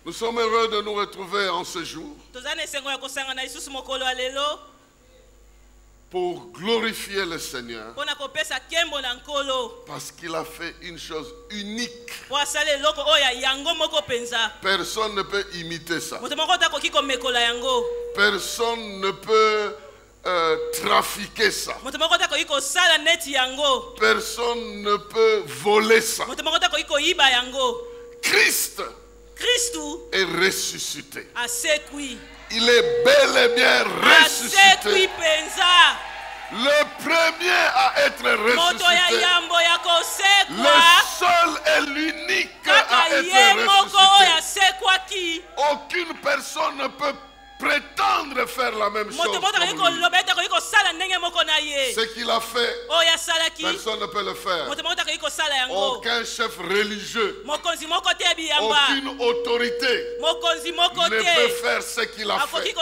Nous sommes heureux de nous retrouver en ce jour pour glorifier le Seigneur parce qu'il a fait une chose unique. Personne ne peut imiter ça. Personne ne peut trafiquer ça. Personne ne peut voler ça. Christ est ressuscité. Il est bel et bien ressuscité. Le premier à être ressuscité. Le seul et l'unique à être ressuscité. Aucune personne ne peut prétendre faire la même chose comme lui. Ce qu'il a fait, personne ne peut le faire. Aucun chef religieux, aucune autorité ne peut faire ce qu'il a fait.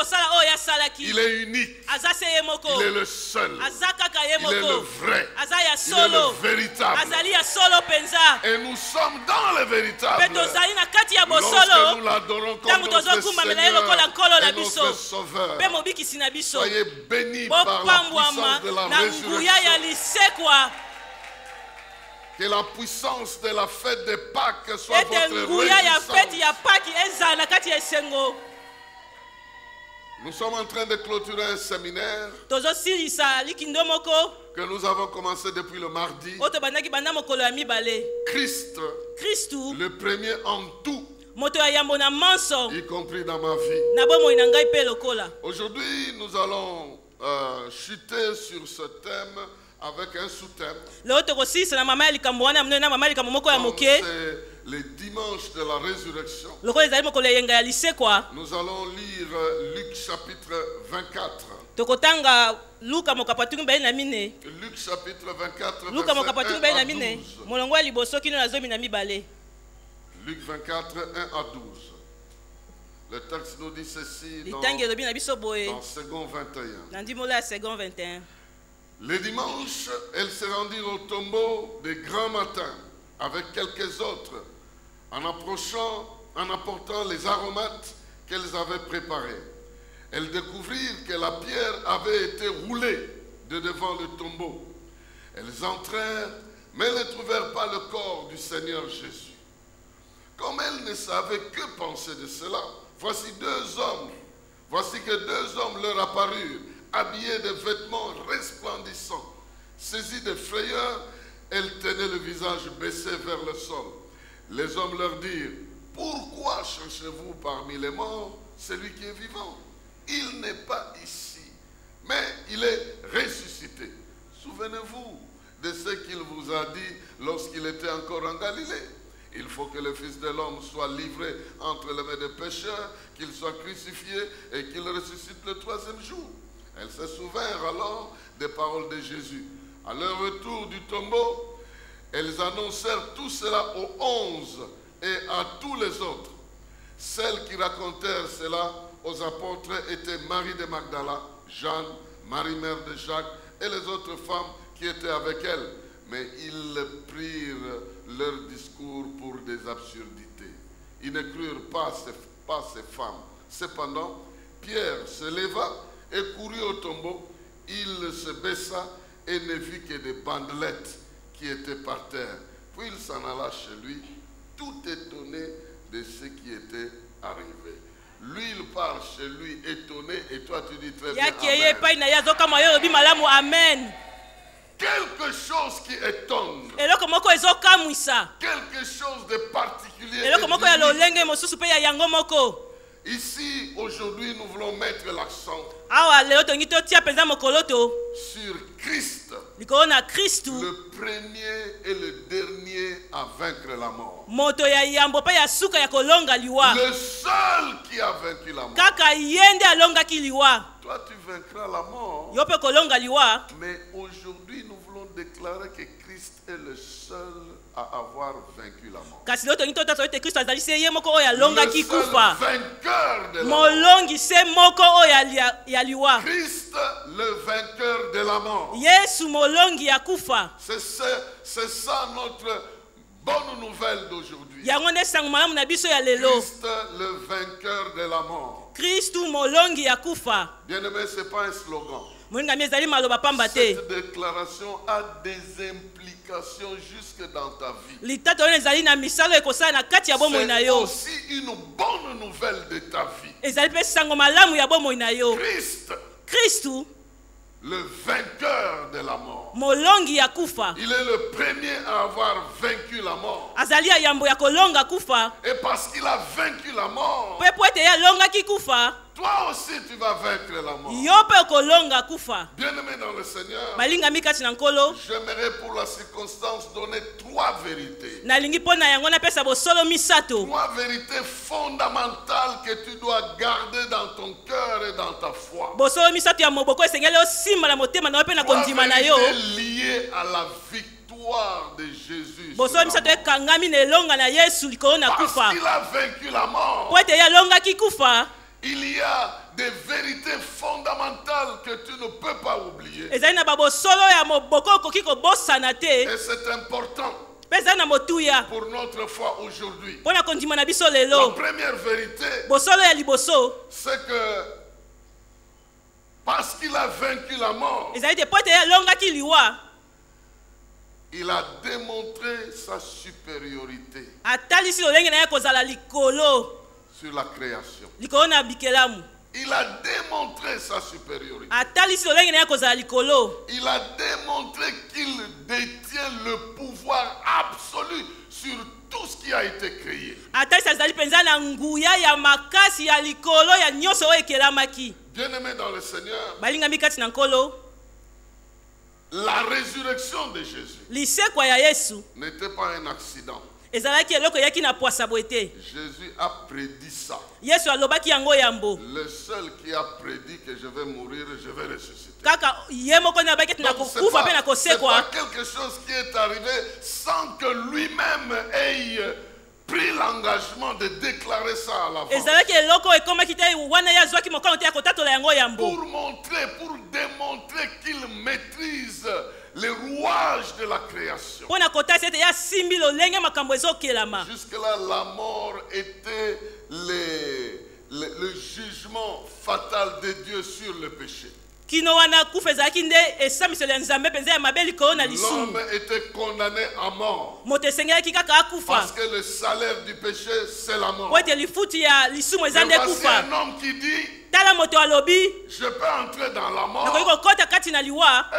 Il est unique. Il est le seul. Il est le vrai. Il est le véritable. Et nous sommes dans le véritable. Lorsque nous l'adorons comme notre Seigneur et notre Sauveur. Soyez bénis par la puissance de la résurrection. Que la puissance de la fête de Pâques soit votre réjouissance. Nous sommes en train de clôturer un séminaire que nous avons commencé depuis le mardi. Christ, le premier en tout, y compris dans ma vie. Aujourd'hui, nous allons chuter sur ce thème avec un sous-thème. C'est les dimanches de la résurrection. Nous allons lire Luc chapitre 24. Luc chapitre 24, verset 1 à 12. Luc 24, 1 à 12. Le texte nous dit ceci dans 2 21. Le dimanche, elles se rendirent au tombeau de grand matin avec quelques autres, en apportant les aromates qu'elles avaient préparés. Elles découvrirent que la pierre avait été roulée de devant le tombeau. Elles entrèrent, mais ne trouvèrent pas le corps du Seigneur Jésus. Comme elles ne savaient que penser de cela, voici que deux hommes leur apparurent, habillés de vêtements resplendissants. Saisies de frayeur, elles tenaient le visage baissé vers le sol. Les hommes leur dirent: pourquoi cherchez-vous parmi les morts celui qui est vivant? Il n'est pas ici, mais il est ressuscité. Souvenez-vous de ce qu'il vous a dit lorsqu'il était encore en Galilée. Il faut que le Fils de l'homme soit livré entre les mains des pécheurs, qu'il soit crucifié et qu'il ressuscite le troisième jour. Elles se souvinrent alors des paroles de Jésus. À leur retour du tombeau, elles annoncèrent tout cela aux 11 et à tous les autres. Celles qui racontèrent cela aux apôtres étaient Marie de Magdala, Jeanne, Marie mère de Jacques et les autres femmes qui étaient avec elles. Mais ils prirent leur discours pour des absurdités. Ils ne crurent pas ces femmes. Cependant, Pierre se leva et courut au tombeau. Il se baissa et ne vit que des bandelettes qui étaient par terre. Puis il s'en alla chez lui, tout étonné de ce qui était arrivé. Lui, il part chez lui étonné et toi tu dis très bien Amen. Quelque chose qui étonne. Quelque chose de particulier. Ici, aujourd'hui, nous voulons mettre l'accent sur Christ, le premier et le dernier à vaincre la mort. Le seul qui a vaincu la mort. Toi, tu vaincras la mort. Mais aujourd'hui, nous voulons déclarer que Christ est le seul à avoir vaincu la mort. Le seul vainqueur de la mort. Christ, le vainqueur de la mort. C'est ça notre bonne nouvelle d'aujourd'hui. Christ, Le vainqueur de la mort. Bien-aimé, ce n'est pas un slogan. Cette déclaration a des implications jusque dans ta vie. C'est aussi une bonne nouvelle de ta vie. Christ, le vainqueur de la mort. Il est le premier à avoir vaincu la mort. Et parce qu'il a vaincu la mort, toi aussi tu vas vaincre la mort. Bien-aimé dans le Seigneur, j'aimerais pour la circonstance donner 3 vérités. 3 vérités fondamentales que tu dois garder dans ton cœur et dans ta foi. 3 vérités liées à la victoire de Jésus. Parce qu'il a vaincu la mort, il y a des vérités fondamentales que tu ne peux pas oublier. Et c'est important pour notre foi aujourd'hui. La première vérité, c'est que parce qu'il a vaincu la mort, il a démontré sa supériorité sur la création. Il a démontré sa supériorité. Il a démontré qu'il détient le pouvoir absolu sur tout ce qui a été créé. Bien-aimé dans le Seigneur, la résurrection de Jésus n'était pas un accident. Jésus a prédit ça. Le seul qui a prédit que je vais mourir et je vais ressusciter. C'est pas quelque chose qui est arrivé sans que lui-même ait pris l'engagement de déclarer ça à l'avance. Pour démontrer qu'il maîtrise les rouages de la création. Jusque-là, la mort était le jugement fatal de Dieu sur le péché. L'homme était condamné à mort. Parce que le salaire du péché, c'est la mort. Mais voici un homme qui dit: je peux entrer dans la mort et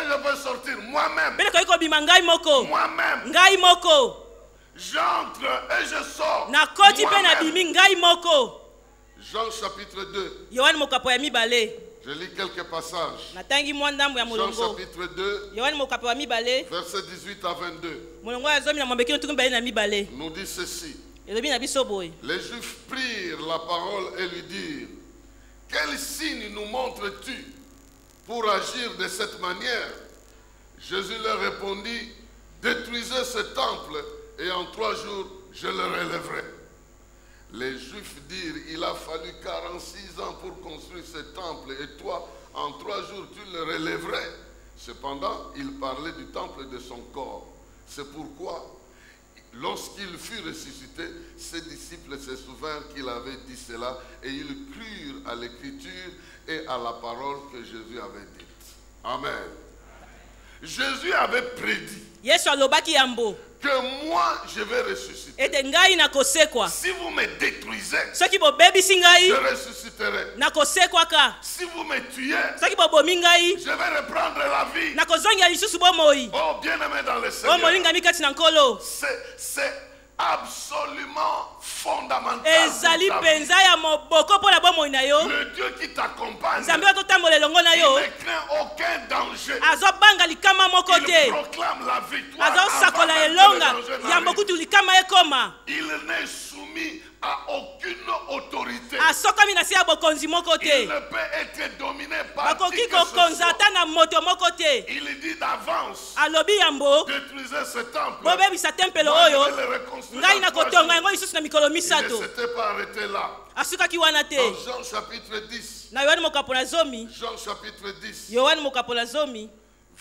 je peux sortir moi-même. Moi-même. J'entre et je sors moi-même. Jean chapitre 2. Je lis quelques passages. Jean chapitre 2, verset 18 à 22. Nous dit ceci. Les Juifs prirent la parole et lui dirent: quel signe nous montres-tu pour agir de cette manière? Jésus leur répondit: détruisez ce temple et en 3 jours je le relèverai. Les Juifs dirent: il a fallu 46 ans pour construire ce temple et toi en 3 jours tu le relèverais. Cependant il parlait du temple de son corps. C'est pourquoi lorsqu'il fut ressuscité, ses disciples se souvinrent qu'il avait dit cela et ils crurent à l'écriture et à la parole que Jésus avait dite. Amen. Jésus avait prédit que moi je vais ressusciter. Si vous me détruisez, je ressusciterai. Si vous me tuez, je vais reprendre la vie. Oh, bien-aimé dans le Seigneur, c'est absolument fondamental. Le Dieu qui t'accompagne, il ne craint aucun danger. Il proclame la victoire avant le danger. Il n'est soumis à aucune autorité. Il ne peut être dominé par qui que ce soit. Il dit d'avance: détruisez ce temple. Moi, je vais le reconstruire. Il ne s'était pas arrêté là. Dans Jean chapitre 10. Jean chapitre 10.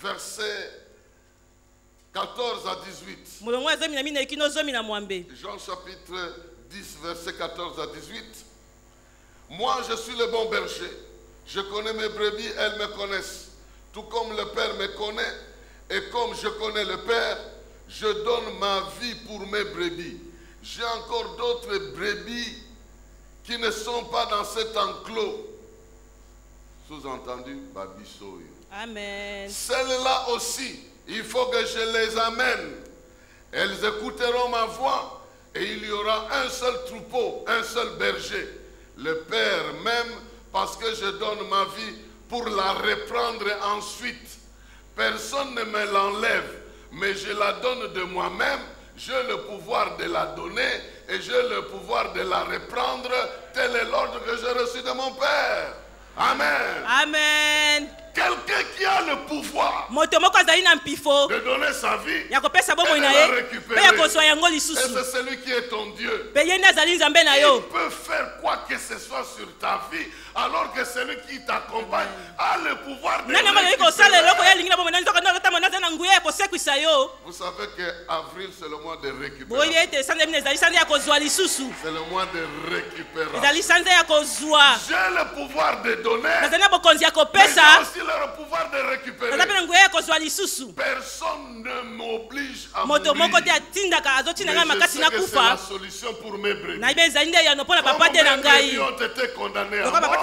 Verset 14 à 18. Jean chapitre 10, verset 14 à 18. Moi, je suis le bon berger. Je connais mes brebis, elles me connaissent. Tout comme le Père me connaît, et comme je connais le Père, je donne ma vie pour mes brebis. J'ai encore d'autres brebis qui ne sont pas dans cet enclos. Sous-entendu, Babisoyo. Amen. Celles-là aussi, il faut que je les amène. Elles écouteront ma voix et il y aura un seul troupeau, un seul berger. Le Père m'aime parce que je donne ma vie pour la reprendre ensuite. Personne ne me l'enlève, mais je la donne de moi-même. J'ai le pouvoir de la donner et j'ai le pouvoir de la reprendre. Tel est l'ordre que j'ai reçu de mon Père. Amen. Amen. Quelqu'un qui a le pouvoir de donner sa vie et de la récupérer. Et c'est celui qui est ton Dieu. Il peut faire quoi que ce soit sur ta vie alors que celui qui t'accompagne a le pouvoir de récupérer. Vous savez qu'avril c'est le mois de récupération. C'est le mois de récupération. J'ai le pouvoir de donner, mais j'ai aussi le pouvoir de récupérer. Personne ne m'oblige à mourir. Je sais que c'est la solution pour mes brebis. Comme mes brebis ont été condamnés à mort,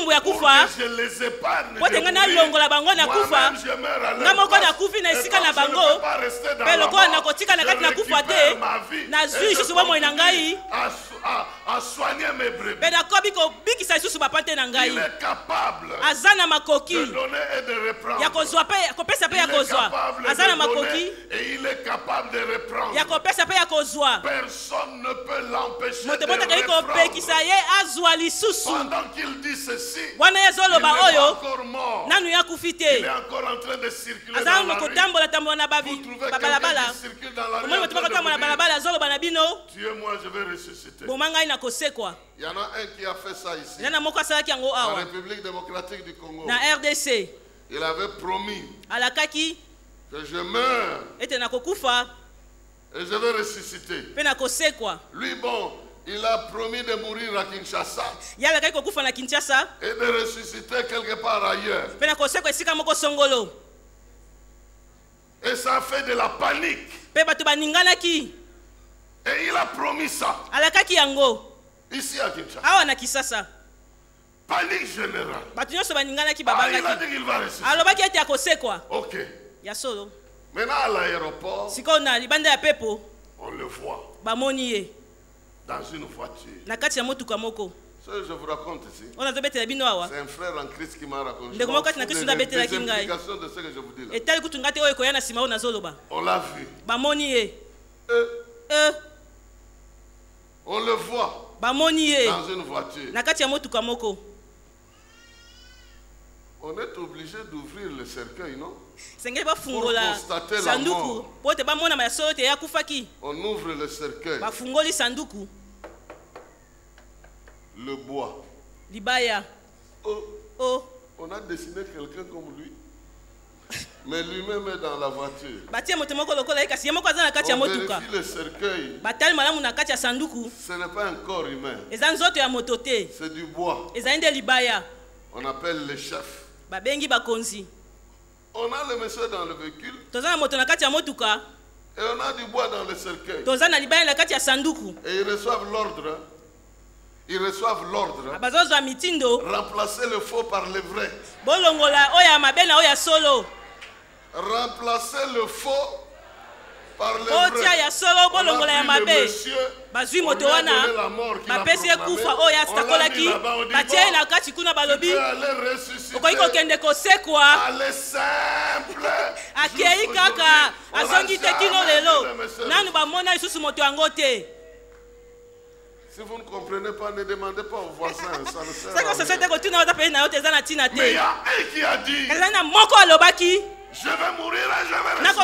pour que je les épargne de mourir, moi-même je meurs à leur place. Et comme je ne peux pas rester dans la mort, je récupère ma vie et je continue à soigner mes brebis. Il est capable de donner et de reprendre. Il est capable de donner et il est capable de reprendre. Personne ne peut l'empêcher de reprendre. Pendant qu'il dit ceci, il n'est pas encore mort. Il est encore en train de circuler dans la rue. Vous trouvez quelqu'un qui circule dans la rue en train de dire, Dieu, moi je vais ressusciter. Il y en a un qui a fait ça ici, en République démocratique du Congo. RDC. Il avait promis que je meurs et je vais ressusciter. Lui, bon, il a promis de mourir à Kinshasa et de ressusciter quelque part ailleurs. Et ça a fait de la panique. Et il a promis ça ici à Kinshasa. Panique générale. Il a dit qu'il va ressusciter. Ok. Maintenant à l'aéroport, on le voit dans une voiture. Ce que je vous raconte ici, c'est un frère en Christ qui m'a raconté. Des implications de ce que je vous dis là. On l'a vu. On le voit dans une voiture. On est obligé d'ouvrir le cercueil, non? Pour constater la mort. On ouvre le cercueil. Le bois. On a dessiné quelqu'un comme lui. Mais lui-même est dans la voiture. On vérifie le cercueil. Ce n'est pas un corps humain. C'est du bois. On appelle le chef. On a le monsieur dans le véhicule. Et on a du bois dans le cercueil. Et ils reçoivent l'ordre. Remplacer le faux par le vrai. Remplacer le faux par le vrai. On a pris le monsieur, on a donné la mort qu'il a proclamée. On l'a mis là-bas, on dit bon, tu peux aller ressusciter. Allez simple. Si vous ne comprenez pas, ne demandez pas aux voisins, ça ne sert à rien. Mais il y a un qui a dit, je vais mourir et je vais ressusciter.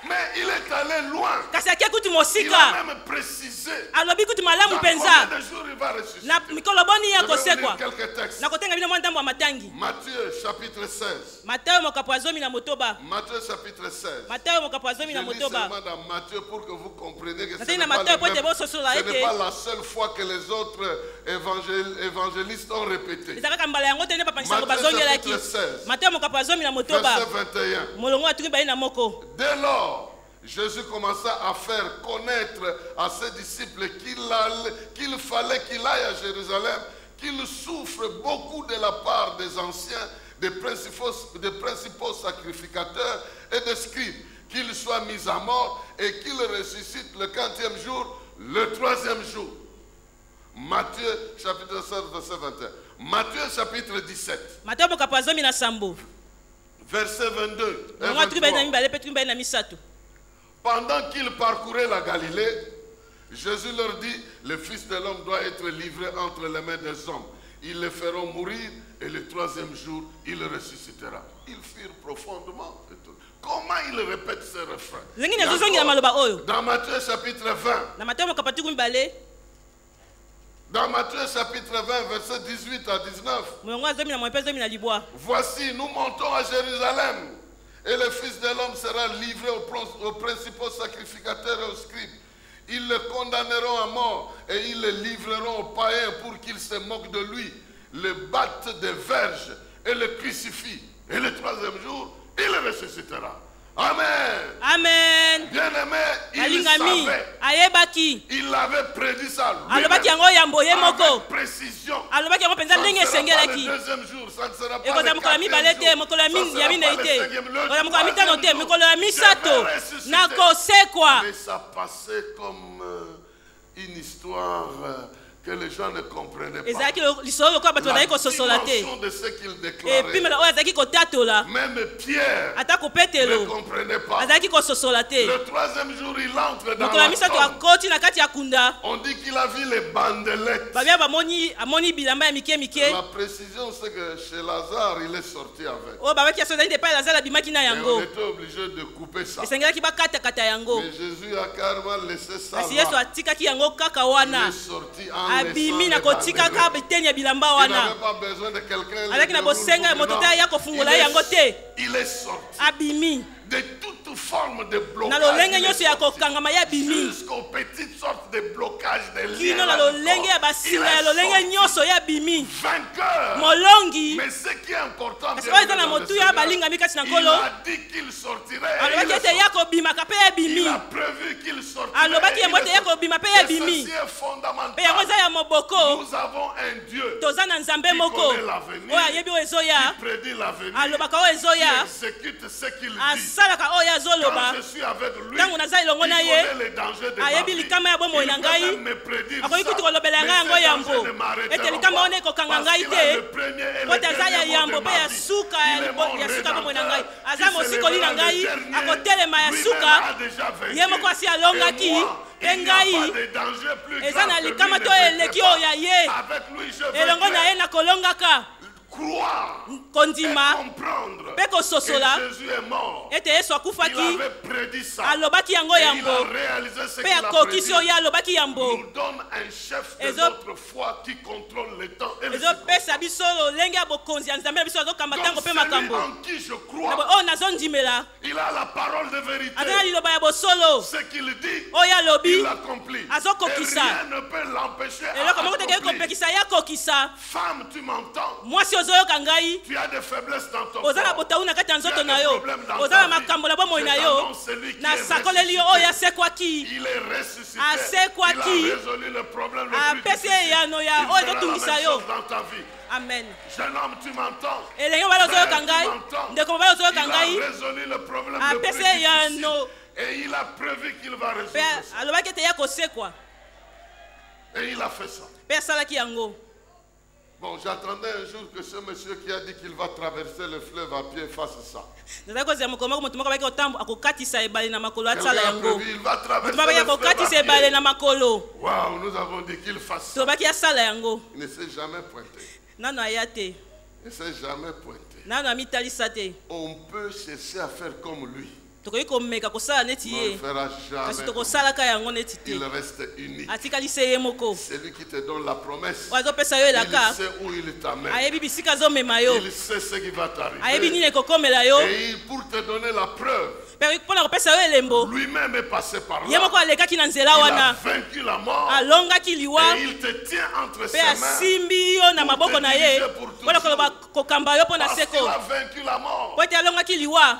Mais il est allé loin. Il a même précisé dans combien de jours il va ressusciter. na mikolo boni ya Je vais vous lire kosekwa quelques textes. na kotenga bino mwa ntambo ya matangi. Matthieu chapitre 16. Matayo mokapo ya 10 na motoba. Matthieu chapitre 16. Matayo mokapo ya 10 na Je lis motoba. seulement dans Matthieu pour que vous compreniez que ce Natali n'est na pas, Matayo le po te même- bo sosola ce n'est ete. pas la seule fois que les autres évangélistes ont répété. Ezaka mbala yango te ne papa nsango Matthieu bazongelaki. chapitre 16. Matayo mokapo ya 10 na motoba. Verset 21. Molongo atuni bayi na moko. Dès lors, Jésus commença à faire connaître à ses disciples qu'il fallait qu'il aille à Jérusalem, qu'il souffre beaucoup de la part des anciens, des principaux sacrificateurs et des scribes, qu'il soit mis à mort et qu'il ressuscite le 40e jour, le 3e jour. Matthieu chapitre 16, verset 21. Matthieu chapitre 17, Matayo mokapo ya 10 na sambo. verset 22 et Molongo atuni bayi na 23. mibale pe tuni bayi na misato. Pendant qu'ils parcouraient la Galilée, Jésus leur dit, le Fils de l'homme doit être livré entre les mains des hommes. Ils le feront mourir et le 3e jour, il ressuscitera. Ils firent profondément. Comment il répète ce refrain? Lengi na zozongi na maloba oyo. Dans Matthieu chapitre 20, Na Matayo mokapo ya mibale. dans Matthieu chapitre 20, verset 18 à 19, Molongo ya 10 na moepe 10 na libwa. voici, nous montons à Jérusalem, et le Fils de l'homme sera livré aux principaux sacrificateurs et aux scribes. Ils le condamneront à mort et ils le livreront aux païens pour qu'ils se moquent de lui, le battent des verges et le crucifient. Et le 3e jour, il ressuscitera. Amen. Amen. Bien-aimé, il Alingami savait. ayebaki. Il avait prédit ça Alobaki lui-même, yango yambo ye moko. avec précision. Alobaki yango penza Ça ne ndenge sera pas le esengelaki. 2e jour, ça ne sera pas Ekozala le mokolo ya 4e mibale te, jour, mokolo ya ça mingi sera ya pas minei le te. 5e, le Okola mokolo ya mitano 3e te, jour. mokolo ya Je misato. vais ressusciter. Nakosekwa. Mais ça passait comme une histoire que les gens ne comprenaient pas. Ezalaki lisolo lokola bato La bazali kososola te. dimension de ce qu'il déclarait. Epimela oyo azalaki kotatola. Même Pierre Atako ne petelo. comprenait pas. Azalaki kososola te. Le 3e jour, il entre dans Mokolo ya la misato tombe. akoti na kati ya kunda. On dit qu'il a vu les bandelettes. Babia amoni bilamba ya mike mike. La précision, c'est que chez Lazare, il est sorti avec. Oyo babaki aso ezali te epai Lazare abimaki na Et on yango. était obligé de couper ça. Esengelaki bakatakata yango. Mais Jésus a carrément laissé ça Kasi Yesu là. atikaki yango kaka Il wana. est sorti en Abimi laissant na les kotika bandelettes. ka biteni ya bilamba Il wana. n'avait pas besoin de quelqu'un. Alaki na bosenga ya moto te ya kofungola yango te. Il est sorti Abimi. de toute forme de blocage. Na lolenge il est nyonso ya sorti. kokangama ya bimi. Jusqu'aux petites sortes de blocages des liens. Kino na là lolenge ya encore. basinga Il ya est lolenge sorti nyonso ya bimi. vainqueur. Molongi. Mais ce qui est important, Kasi bien oyo aimé eza na dans le motu ya Seigneur, balingami kasi na il nkolo. a dit qu'il sortirait. Et il Alobaki est ete ya sorti. kobimaka mpe ya bimi. Il a prévu qu'il sortirait. Alobaki et yango il ete est ya sorti. kobima mpe ya Et bimi. ceci est fondamental. Mpe yango eza ya moboko. Nous avons un Dieu Toza na nzambe qui moko. connaît l'avenir, Oyo ayebi oyo ezoya. qui prédit l'avenir, Alobaka oyo qui ezoya. exécute ce qu'il dit. Asalaka oyo azoloba. Quand je suis avec lui, Ntango naza elongo il na ye. connaît les dangers de ma Ayebi vie. likama ya bomoi na Il ngai. peut même me prédire Akoki ça. kutu kolobela Mais ngai yango ces yambo. dangers ne m'arrêteront Ete likama pas. wana ekokanga Parce ngai qu'il a te. le premier et le Po te aza ya dernier mot yambo de mpe ma ya vie. suka Il est mon ya suka bomoi na ngai. rédempteur Aza qui mosikoli na s'élèvera le ngai. dernier. Akotelema ya Lui-même suka. a déjà vaincu. Ye moko asi alongaki. Et moi, Mpe il n'y a pas ngai. de danger plus Eza grave na que lui likama ne to vaincrait eleki pas. oyo ya ye. Avec lui, je Elongo na ye vaincrai. nakolongaka. Croire et Kondima. comprendre Mpe kososola. que Jésus est mort. Ete Yesu Il akufaki. avait prédit ça. Alobaki yango Et il a yambo. réalisé ce Mpe qu'il a akokisi prédit. oyo alobaki yambo. Nous donne un chef de Ezo- notre foi qui contrôle le temps et le ezopesa biso lolenge ya bokonzi ya nzambe na biso azokamba ntango Donc mpe celui makambo. en qui je Na crois, bo- oyo nazondimela il a la parole de vérité. aza na liloba ya bosolo Ce qu'il dit, oyo alobi il l'accomplit. Et azokokisa. rien ne peut l'empêcher à eloko moko teke accomplir. kopekisa ya kokisa. Femme, tu m'entends? Mwasi ozoyoka ngai Tu as des faiblesses dans ton oza na corps. botawu na kati ya nzoto Tu as na des yo problèmes dans oza ta na vie. makambo na bomoi na Je yo t'annonce celui qui est nasakoleli yo ressuscité. oyo asekwaki Il est ressuscité. Asekwaki. Il a résolu le problème le plus apesi difficile. eyano ya Il oyo fera la ezotungisa même yo. chose dans ta vie. Amen. Jeune homme, tu m'entends? elenge mobali ozoyoka Frère, tu ngai m'entends? ndeko mobali Il ozoyoka a ngai résolu le problème le plus apesi difficile. eyano Et il a prévu qu'il va mpe résoudre ça. alobaki ete ya kosekwa Et il a fait ça. mpe asalaki yango. Bon, j'attendais un jour que ce monsieur qui a dit qu'il va traverser le fleuve à pied fasse ça. nazali kozela mokolo moko moto moko abaki kotambo akokatisa ebale na makolo Quelqu'un atsala a yango. prévu, il va traverser moto abaki le fleuve akokatisa à ebale pied. na makolo Waouh, nous avons dit qu'il fasse ça. tobaki asala yango Il ne s'est jamais pointé. nano aya te Il ne s'est jamais pointé. nano amitalisa te On peut chercher à faire comme lui. tokoki komeka kosala neti ne ye le fera kasi jamais. tokosalaka yango neti te Il reste unique. atikali se ye moko Celui qui te donne la promesse, oyo azopesa yo il elaka sait où il t'amène. ayebi bisika azomema yo Il sait ce qui va ayebi t'arriver. nini ekokomela yo Et pour te donner la preuve, mpe mpona kopesa yo elembo lui-même est passé par ye là. moko alekaki na nzela Il a wana vaincu la mort. alongaki liwa Et il te tient entre mpe ses mains. asimbi yo na maboko na ye mpona koloba kokamba yo mpona Parce qu'il seko a vaincu la mort. po ete alongaki liwa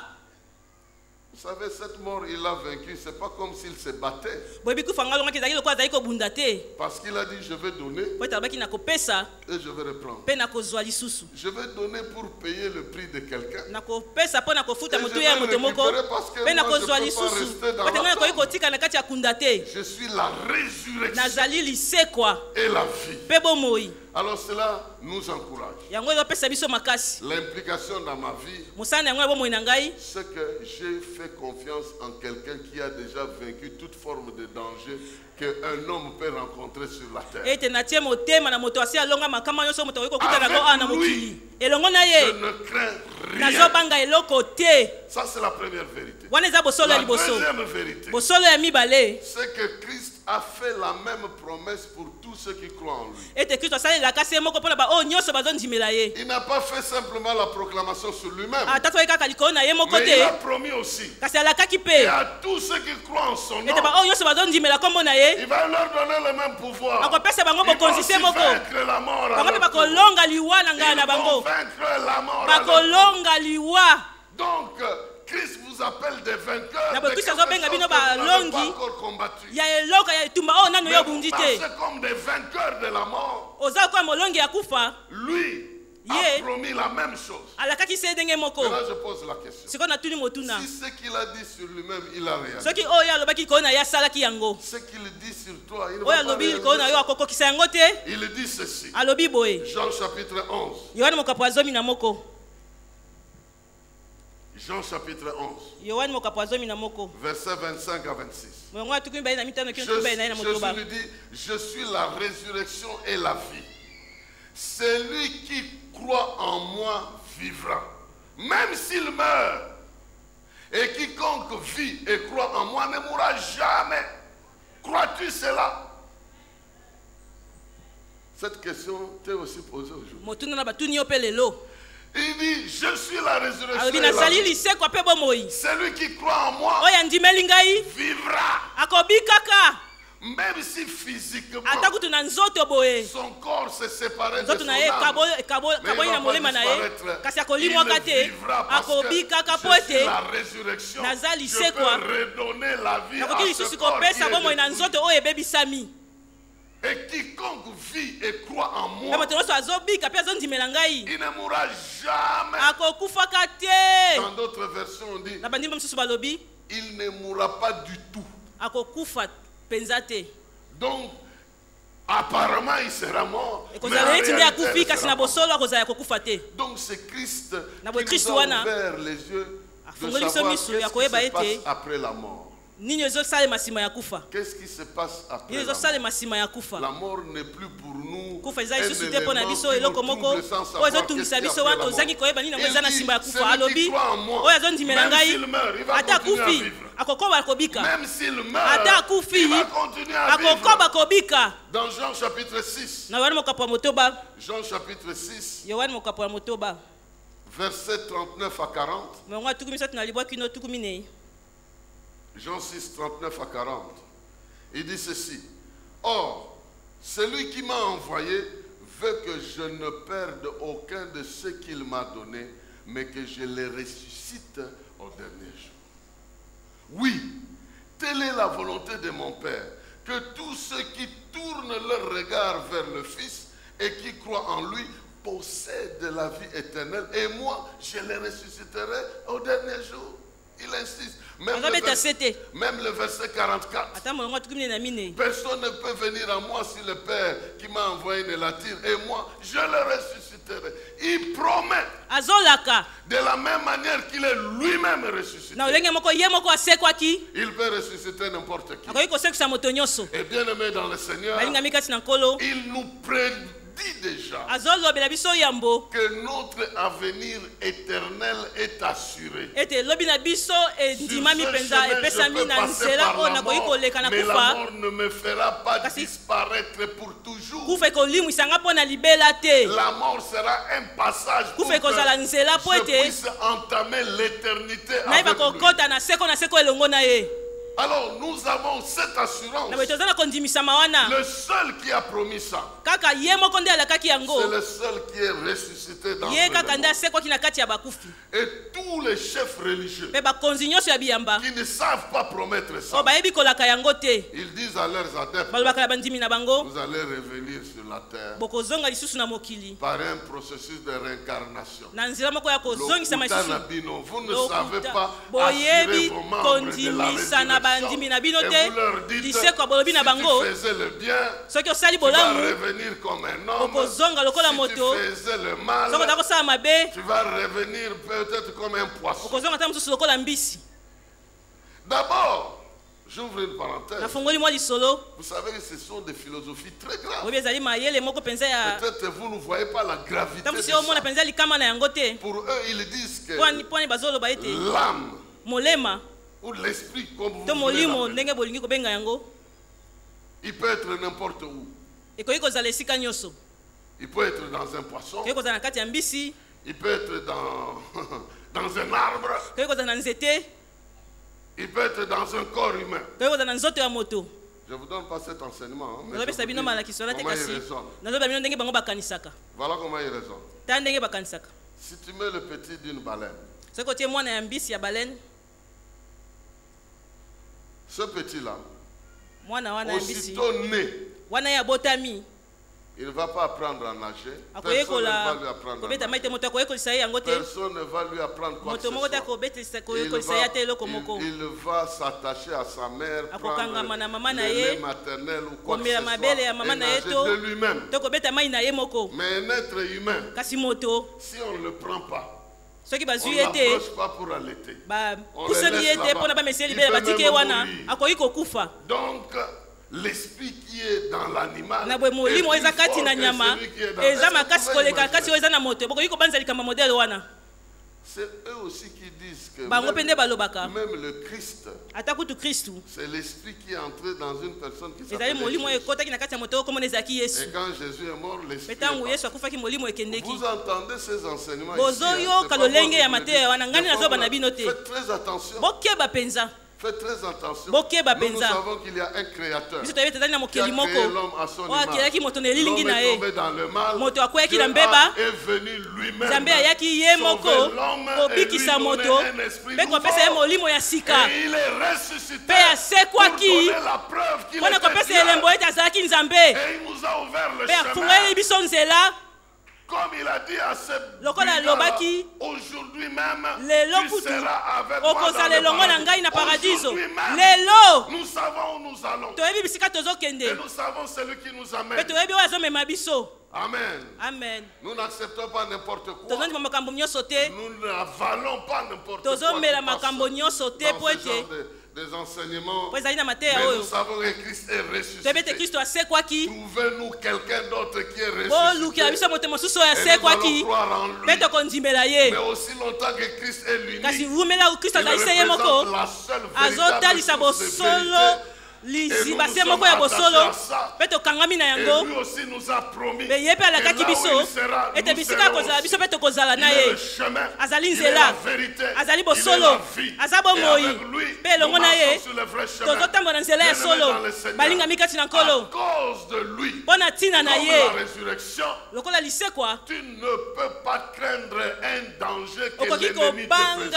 Vous savez, cette mort, il l'a vaincu. C'est pas comme s'il se battait. boyebi kufa ngo alongaki ezalaki lokola azalaki kobunda te Parce qu'il a dit, je vais donner po ete alobaki nakopesa et je vais reprendre. mpe nakozwa lisusu Je vais donner pour payer le prix de quelqu'un. nakopesa mpo na kofuta Et je motu vais ya le moto moko récupérer parce que mpe moi, nakozwa je peux pas lisusu rester dans po ete la ngai nakoki tombe. kotika na kati ya kunda te Je suis la résurrection nazali lisekwa et la vie. mpe bomoi Alors cela nous encourage. yango ezopesa biso makasi L'implication dans ma vie, mosala na yango ya bomoi na ngai c'est que j'ai fait confiance en quelqu'un qui a déjà vaincu toute forme de danger qu'un homme peut rencontrer sur la terre. ete natie motema na moto asi alonga makama nyonso moto akoki kokuta Avec nango awa na lui, mokili elongo na Je ye ne crains rien. nazobanga eloko te Ça, c'est la première vérité. wana eza bosolo ya La liboso deuxième vérité, bosolo ya mibale c'est que Christ a fait la même promesse pour tous ceux qui croient en lui. ete kristo asalelaka se moko mpona baoyo nyonso bazondimela ye Il n'a pas fait simplement la proclamation sur lui-même, ata toyei kaka likolo na ye moko mais il a te promis aussi. kasi alakaki Et mpe à tous ceux qui croient en son nom, ete baoyo nyonso bazondimela nkombo na ye il va leur donner le même pouvoir. akopesa bango Ils vont bokonzi aussi se moko vaincre la mort. bango mpe bakolonga liwa na ngai na Ils vont bango vaincre la mort. à leur tour. bakolonga liwa Donc, Christ vous appelle des vainqueurs. Na de boye Christ quelque azobenga chose bino que vous n'avez balongi. pas encore combattu. ya eloko ya etumba oyo nano yo Mais vous obundi te passez comme des vainqueurs de la mort. oza lokola molongi ya kufa Lui a Ye. promis la même chose. alakaki se ndenge moko Et là, je pose la question. sikoyo natuni motuna Si ce qu'il a dit sur lui-même, il a réalisé. soki oyo alobaki likolo na ye asalaki yango Ce qu'il dit sur toi, il ne oyo va pas alobi likolo na yo réaliser. akokokisa yango te Il dit ceci. alobi boye Jean chapitre 11. yohane mokapo ya zomi na moko Jean chapitre 11. yohane mokapo ya zomi na moko Versets 25 à 26. molongo ya tukumi mibale na mitano kino tukumi mibale na ye na motoba Jésus lui dit, je suis la résurrection et la vie. Celui qui croit en moi vivra, même s'il meurt. Et quiconque vit et croit en moi ne mourra jamais. Crois-tu cela? Cette question t'est aussi posée aujourd'hui. motuna na batuni yo mpe lelo Il dit, je suis la résurrection alobi et la nazali vie. lisekwa mpe bomoi Celui qui croit en moi oyo andimeli ngai vivra. akobikaka Même si physiquement ata kutu na nzoto boye son corps s'est séparé de nzoto son na ye âme. kaboyi na molema na ye kasi akolimwaka te akobikaka po ete naza lisekwa nakoki lisusu kopesa bomoi na nzoto oyo ebebisami Et quiconque vit et croit en mpe moi, moto nyonso azobika mpe azondimela ngai il ne mourra jamais. akokufaka te Dans d'autres versions, on dit, na bandimba mosusu balobi il ne mourra pas du tout. akokufa mpenza te Donc, apparemment, il sera mort. Mais en ekozala neti nde réalité, akufi il kasi sera na mort. bosolo akozala yakokufa te Donc, c'est Christ Na qui boye Christ nous a wana, ouvert les yeux de afungoli biso savoir miso qu'est-ce ya qui koyeba se passe ete après la mort. nini ezosalema nsima ya kufa Qu'est-ce qui se passe après nini la mort? ezosalema nsima ya kufa La mort n'est plus pour nous kufa eza un lisusu te mpo na élément biso qui eloko nous moko trouble sans savoir oyo qu'est-ce ezotungisa qu'il y a biso après wana la tozangi mort. koyeba nini yango Il eza na dit, nsima ya kufa celui qui alobi croit en moi, oyo azondimela même ngai s'il meurt, il va ata continuer à akufi vivre. akokoba akobika Même s'il meurt, ata akufi il va continuer à akokoba vivre. kobika Dans Jean chapitre 6, na yohane mokapo ya motoba Jean chapitre 6, yohane mokapo ya motoba versets 39 à 40. molongo ya tuku misato na libwa kino tuku minei Jean 6, 39 à 40. Il dit ceci. Or, celui qui m'a envoyé veut que je ne perde aucun de ce qu'il m'a donné, mais que je les ressuscite au dernier jour. Oui, telle est la volonté de mon Père, que tous ceux qui tournent leur regard vers le Fils et qui croient en lui possèdent la vie éternelle, et moi, je les ressusciterai au dernier jour. Il insiste. Même le verset 44. ata molongo ya tuku minei na minei Personne ne peut venir à moi si le Père qui m'a envoyé ne l'attire. Et moi, je le ressusciterai. Il promet azolaka de la même manière qu'il est lui-même ressuscité. na olenge moko ye moko asekwaki Il peut ressusciter n'importe qui. akoki kosekisa moto nyonso Et bien aimé dans le Seigneur, balingami kati na nkolo il nous dit déjà que notre avenir éternel est assuré. Sur ce chemin, je peux passer par la mort, mais la mort ne me fera pas disparaître pour toujours. La mort sera un passage pour que je puisse entamer l'éternité avec lui. Alors nous avons cette assurance. Le seul qui a promis ça, c'est le seul qui est ressuscité dans le monde. Et tous les chefs religieux qui ne savent pas promettre ça, ils disent à leurs adeptes, vous allez revenir sur la terre par un processus de réincarnation. Vous ne savez pas assurer vos membres de la résurrection. Et vous leur dites, si tu faisais le bien, tu vas revenir comme un homme. Si tu faisais le mal, tu vas revenir peut-être comme un poisson. D'abord, j'ouvre une parenthèse. Vous savez que ce sont des philosophies très graves. Peut-être vous ne voyez pas la gravité de ça. Pour eux, ils disent que l'âme ou l'esprit, comme vous voulez l'appeler, il peut être n'importe où. Il peut être dans un poisson. Il peut être dans un arbre. Il peut être dans un corps humain. Je ne vous donne pas cet enseignement. Mais comment il raisonne. Voilà comment il raisonne. Si tu mets le petit d'une baleine, ce petit-là, aussitôt né, il ne va pas apprendre à nager. Personne ne va lui apprendre à nager. Personne ne va lui apprendre quoi que ce soit. Il va s'attacher à sa mère, prendre le lait maternel ou quoi que ce soit, et nager de lui-même. Mais un être humain, si on ne le prend pas, on ne l'approche pas pour allaiter. On le laisse là-bas. Il peut même mourir. Donc, l'esprit qui est dans l'animal est plus fort que celui qui est dans l'animal. C'est eux aussi qui disent que même le Christ, c'est l'esprit qui est entré dans une personne qui s'appelle Jésus. Et quand Jésus est mort, l'esprit est parti. Vous entendez ces enseignements ici, faites très attention. Faites très attention. Nous savons qu'il y a un créateur qui a créé l'homme à son image. L'homme est tombé dans le mal. Dieu est venu lui-même sauver l'homme et lui donner un esprit nouveau. Et il est ressuscité pour donner la preuve qu'il était Dieu. Et il nous a ouvert le chemin. Comme il a dit à ce biga-là, aujourd'hui même, tu seras avec moi dans le paradis. Aujourd'hui même, nous savons où nous allons. Et nous savons celui qui nous amène. Amen. Amen. Nous n'acceptons pas n'importe quoi. Nous n'avalons pas n'importe quoi. Des enseignements, mais nous savons que Christ est ressuscité. Trouvez-nous quelqu'un d'autre qui est ressuscité. Et nous allons croire en lui. Mais aussi longtemps que Christ est l'unique, il représente la seule véritable source de vérité. Et lui aussi nous a promis que là où il sera, nous serons aussi. Il est le chemin, il est la vérité, il est la vie. Et avec lui, nous marchons sur le vrai chemin. Bien-aimés dans le Seigneur, à cause de lui, comme la résurrection, tu ne peux pas craindre un danger que l'ennemi te présente.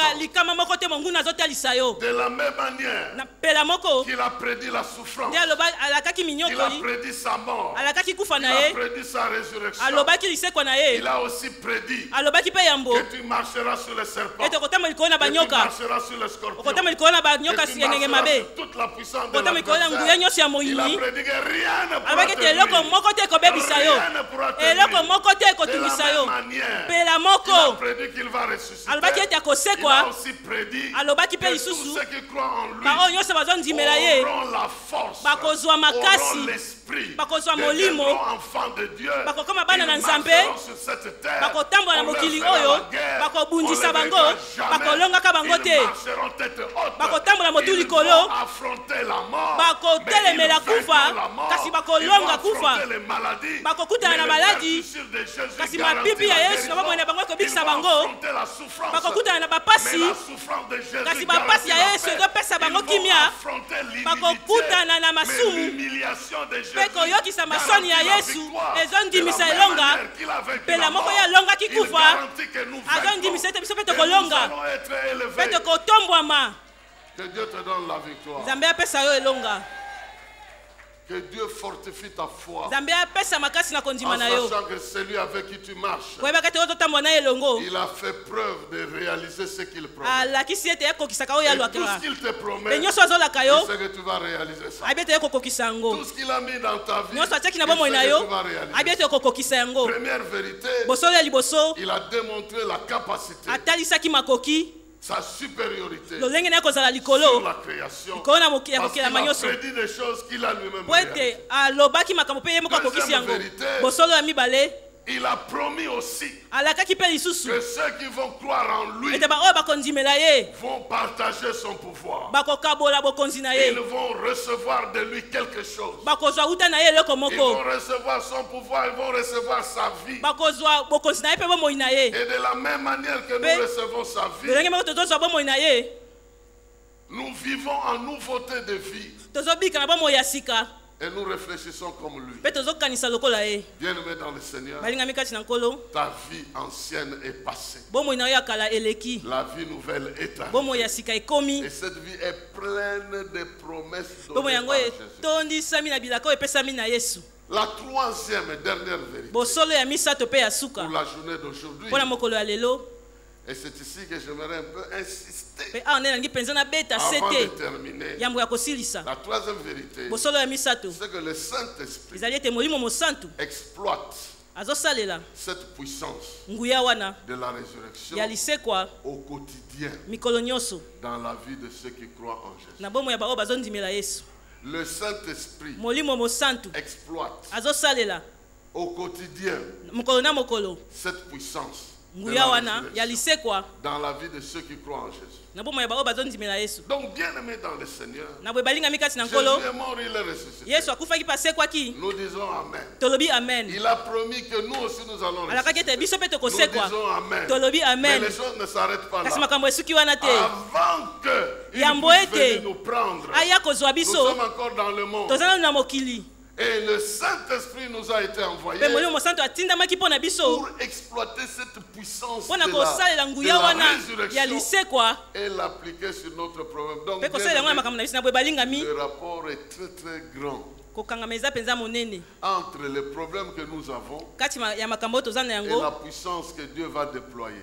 De la même manière qu'il a prédit la souffrance, il a prédit sa mort, il a prédit sa résurrection, il a aussi prédit que tu marcheras sur les serpents, que tu marcheras sur les scorpions, que tu marcheras sur toute la puissance de l'adversaire. Il a prédit que rien ne pourra te nuire, rien ne pourra te nuire. De la même manière, il a prédit qu'il va ressusciter. Il a aussi prédit que tous ceux qui croient en lui auront la force auront l'esprit de devenir enfants de Dieu. Ils marcheront sur cette terre. On leur fera la guerre. On les verra jamais. Ils marcheront tête haute. Ils vont affronter la mort. Mais ils vaincront la mort. Ils vont affronter les maladies. Mais les blessures de Jésus garantissent la guérison. Ils vont affronter la souffrance. Mais la souffrance de Jésus garantit la paix. Ils vont affronter l'humiliation de Jésus garantit la victoire. De la même manière qu'il a vaincu la mort, il garantit que nous vaincrons. Et nous allons être élevés. Que Dieu te donne la victoire. Que Dieu fortifie ta foi. En sachant que celui avec qui tu marches, il a fait preuve de réaliser ce qu'il promet. Et tout ce qu'il te promet, il sait que tu vas réaliser ça. Tout ce qu'il a mis dans ta vie, il sait que tu vas réaliser ça. Première vérité, il a démontré la capacité, sa supériorité sur la création, parce qu'il a prédit des choses qu'il a lui-même réalisées. Deuxième vérité, il a promis aussi que ceux qui vont croire en lui vont partager son pouvoir. Ils vont recevoir de lui quelque chose. Ils vont recevoir son pouvoir, ils vont recevoir sa vie. Et de la même manière que nous recevons sa vie, nous vivons en nouveauté de vie. Et nous réfléchissons comme lui. Bien-aimé dans le Seigneur, ta vie ancienne est passée. La vie nouvelle est arrivée. Et cette vie est pleine de promesses données par Jésus. La troisième et dernière vérité pour la journée d'aujourd'hui, et c'est ici que j'aimerais un peu insister avant de terminer. La troisième vérité, c'est que le Saint-Esprit exploite cette puissance de la résurrection au quotidien dans la vie de ceux qui croient en Jésus. Le Saint-Esprit exploite au quotidien cette puissance de la résurrection dans la vie de ceux qui croient en Jésus. Donc, bien-aimés dans le Seigneur, Jésus est mort, il est ressuscité. Nous disons Amen. Il a promis que nous aussi nous allons ressusciter. Nous disons Amen. Mais les choses ne s'arrêtent pas là. Avant qu'il puisse venir nous prendre, nous sommes encore dans le monde. Et le Saint-Esprit nous a été envoyé pour exploiter cette puissance de la résurrection et l'appliquer sur notre problème. Donc, le rapport est très très grand entre les problèmes que nous avons et la puissance que Dieu va déployer.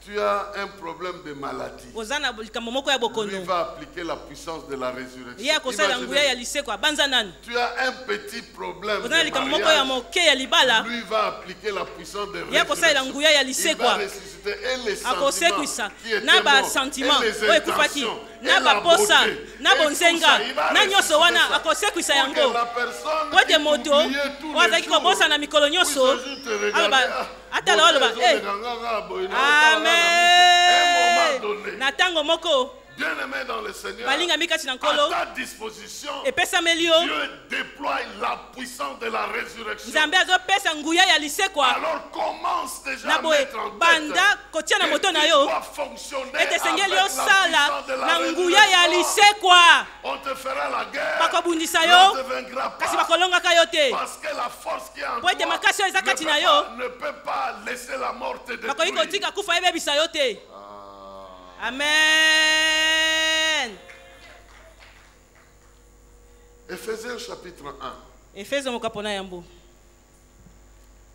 Tu as un problème de maladie. Lui va appliquer la puissance de la résurrection. Tu as un petit problème de mariage. Lui va appliquer la puissance de résurrection. Il va ressusciter et les sentiments qui étaient morts, et les intentions, et la beauté, et tout ça, il va ressusciter. akosekwisa yango po ete moto wazaki kobosa na mikolo nyonso atala oloba amen na ntango moko bien-aimé dans le Seigneur, à ta disposition, Dieu déploie la puissance de la résurrection. Alors commence déjà à mettre en tête que tu dois fonctionner avec la puissance de la résurrection. On te fera la guerre, mais on ne te vaincra pas. Parce que la force qui est en toi ne peut pas laisser la mort te détruire. Amen. Éphésiens chapitre 1.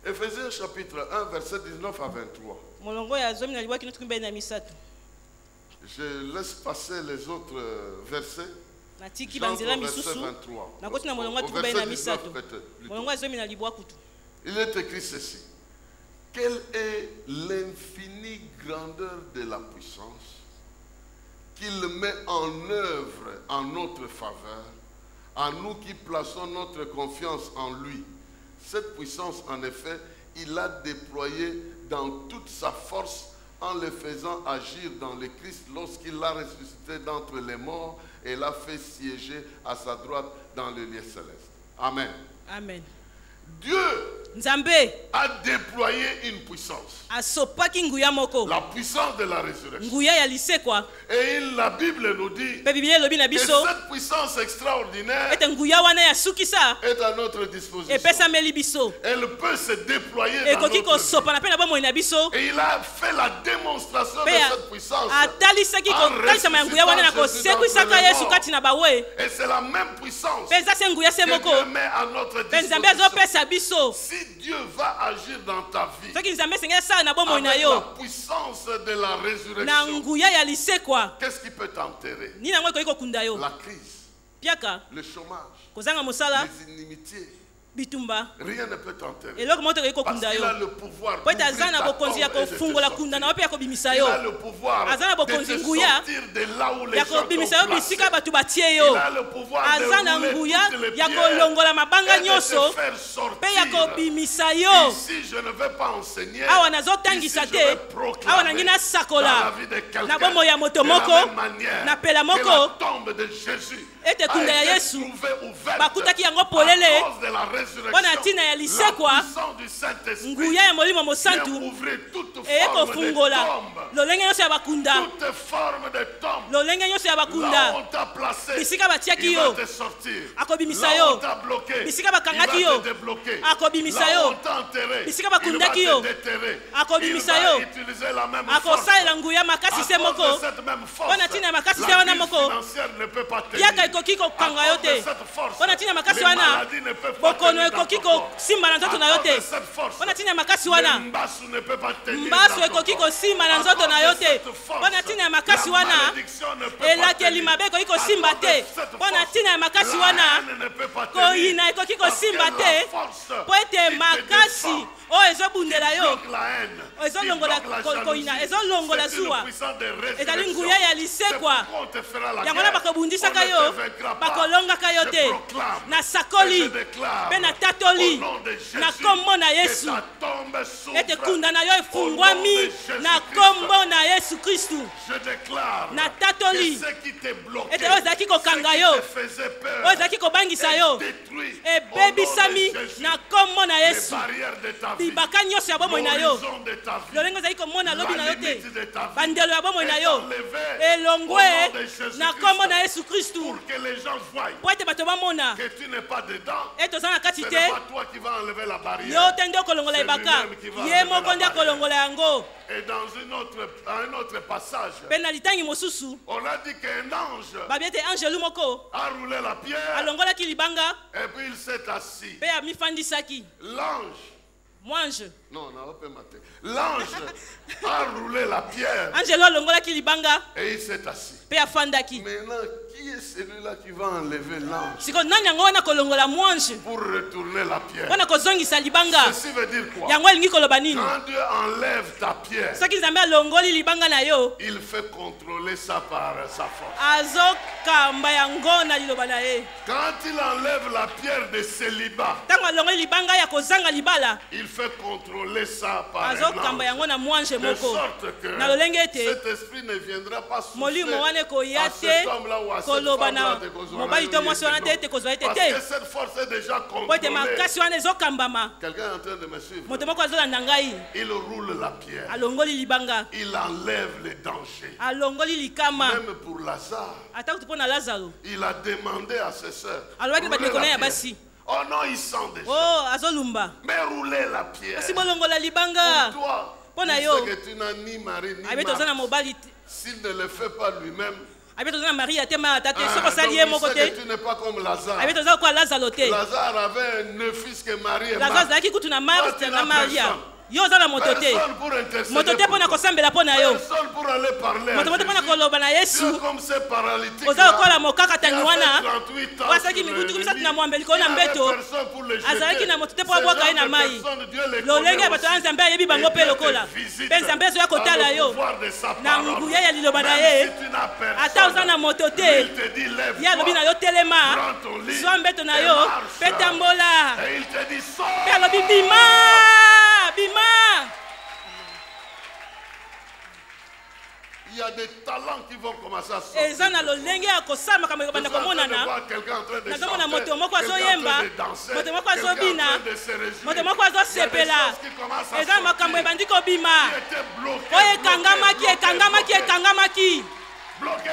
Éphésiens chapitre 1, verset 19 à 23. Je laisse passer les autres versets. Jean, verset 23. Verset 19 peut-être. Il est écrit ceci. Quelle est l'infinie grandeur de la puissance qu'il met en œuvre en notre faveur, à nous qui plaçons notre confiance en lui. Cette puissance, en effet, il l'a déployée dans toute sa force en le faisant agir dans le Christ lorsqu'il l'a ressuscité d'entre les morts et l'a fait siéger à sa droite dans le lieu céleste. Amen. Amen. Dieu a déployé une puissance. La puissance de la résurrection. Et la Bible nous dit que cette puissance extraordinaire est à notre disposition. Elle peut se déployer dans notre vie. Et il a fait la démonstration de cette puissance. Et c'est la même puissance que Dieu met à notre disposition. Si Dieu va agir dans ta vie avec la puissance de la résurrection, qu'est-ce qui peut t'enterrer? La crise, le chômage, les inimitiés. Rien ne peut t'enterrer. Parce qu'il a le pouvoir d'ouvrir ta tombe et de te sortir. Il a le pouvoir de te sortir de là où les gens t'ont placé. Il a le pouvoir de rouler toutes les pierres et de te faire sortir. Ici, je ne vais pas enseigner. Ici, je vais proclamer dans la vie de quelqu'un de la même manière que la tombe de Jésus a été trouvée ouverte à cause de la résurrection. La puissance du Saint-Esprit vient ouvrir toute forme de tombe. Là où on t'a placé, il va te sortir. Là où on t'a bloqué, il va te débloquer. Là où on t'a enterré, il va te déterrer. Il va utiliser la même force. À cause de cette même force, la crise financière ne peut pas tenir. À cause de cette force, les maladies ne peuvent pas tenir. À cause de cette force, les mbassu ne peut pas tenir. À cause de cette force, la malédiction ne peut pas tenir. À cause de cette force, la haine ne peut pas tenir. Parce que la force qui te défend, qui bloque la haine, qui bloque la jalousie, c'est une puissance de résurrection. C'est pourquoi on te fera la guerre. On ne te vaincra pas. Je proclame et je déclare au nom de Jésus que ta tombe s'ouvre. Au nom de Jésus-Christ. Je déclare que ce qui t'est bloqué, ce qui te faisait peur, est détruit au nom de Jésus. Les barrières de ta vie, l'horizon de ta vie, la limite de ta vie est enlevée au nom de Jésus-Christ pour que les gens voient que tu n'es pas dedans. Ce n'est pas toi qui vas enlever la barrière. C'est lui-même qui va enlever la barrière. Et dans un autre passage, on a dit qu'un ange a roulé la pierre et puis il s'est assis. L'ange a roulé la pierre et il s'est assis. Maintenant, qui est celui-là qui va enlever l'ange pour retourner la pierre? Ceci veut dire quoi? Quand Dieu enlève ta pierre, il fait contrôler ça par sa force. Quand il enlève la pierre de célibat, il fait contrôler ça par un ange. De sorte que cet esprit ne viendra pas souffler à cet homme-là ou à cette femme-là de Kozwana. Parce que cette force est déjà contrôlée. Quelqu'un est en train de me suivre. Il roule la pierre. Il enlève les dangers. Même pour Lazare, il a demandé à ses sœurs. Oh non, il sent déjà. Mais rouler la pierre. Pour toi, il sait que tu n'as ni mari ni mari. S'il ne le fait pas lui-même, donc il sait que tu n'es pas comme Lazare. Lazare avait 9 fils que Marie et Marthe. Toi, tu n'as personne. Yo za na moto te. Moto te pona kosambela pona yo. Moto te pona koloba na Yesu. Oza kola mokaka tanywana. Wasaki mikutu kumisa tuna mwambeli kona mbeto. Azalaki na moto te po bwaka ina mai. Lolenge bato anzambe yebi bango pe lokola. Pe nzambe zo ya kotala yo. Na nguya ya liloba na ye. Ata oza na moto te. Ya lobi na yo telema. Zo mbeto na yo. Pe tambola. Pe lobi bima. Bima. Il y a des talents qui vont commencer à sortir. Et ça na lolenge ya kosama kama banda komonana. Na mona moto moko azoyemba. Moto moko azobina. Moto moko azosepela. Et ça makambo ebandi ko bima. Oye kangamaki. Bloqué.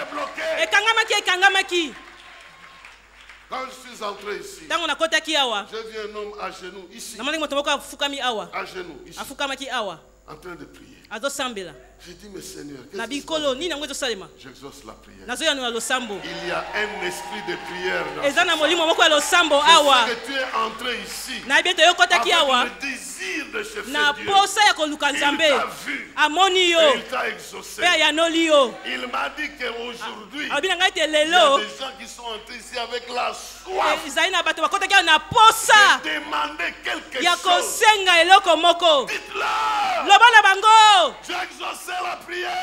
Quand je suis entré ici, j'ai vu un homme à genoux ici. À genoux ici. En train de prier. J'ai dit, mais Seigneur, j'exauce la prière. Il y a un esprit de prière dans ce que tu es entré ici avec le désir de chercher Dieu. Il t'a vu et il t'a exaucé. Il m'a dit qu'aujourd'hui, il y a des gens qui sont entrés ici avec la soif de demander quelque chose. Dites-leur, j'ai exaucé la prière.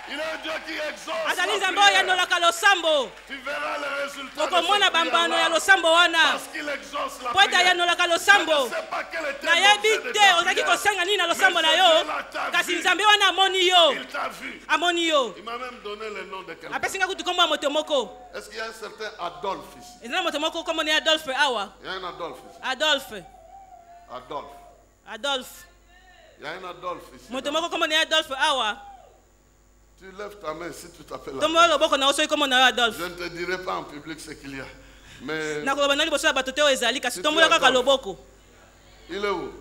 Il est un Dieu qui exauce la prière. Tu verras le résultat de cette prière parce qu'il exauce la prière. Je ne sais pas quel était l'objet de ta prière. Il t'a vu. Il m'a même donné le nom de quelqu'un. Est-ce qu'il y a un certain Adolphe ici? Il y a un Adolphe ici. Il y a un Adolphe ici. Tu lèves ta main si tu t'appelles Adolphe. Je ne te dirai pas en public ce qu'il y a. Mais il est où?